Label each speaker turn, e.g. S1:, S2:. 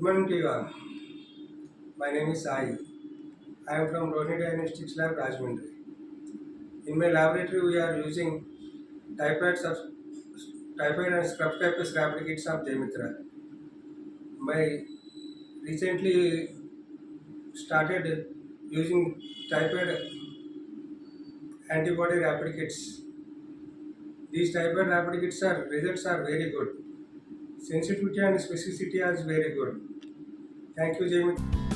S1: morning to you all. My name is Sai. I am from Roni Diagnostics Lab, Rajahmundry. In my laboratory, we are using typhoid, sub- typhoid and scrub typhus rapid kits of Jemitra. My recently started using typhoid antibody rapid kits. These typhoid rapid kits results are very good. Sensitivity and specificity is very good. Thank you, Jemitra.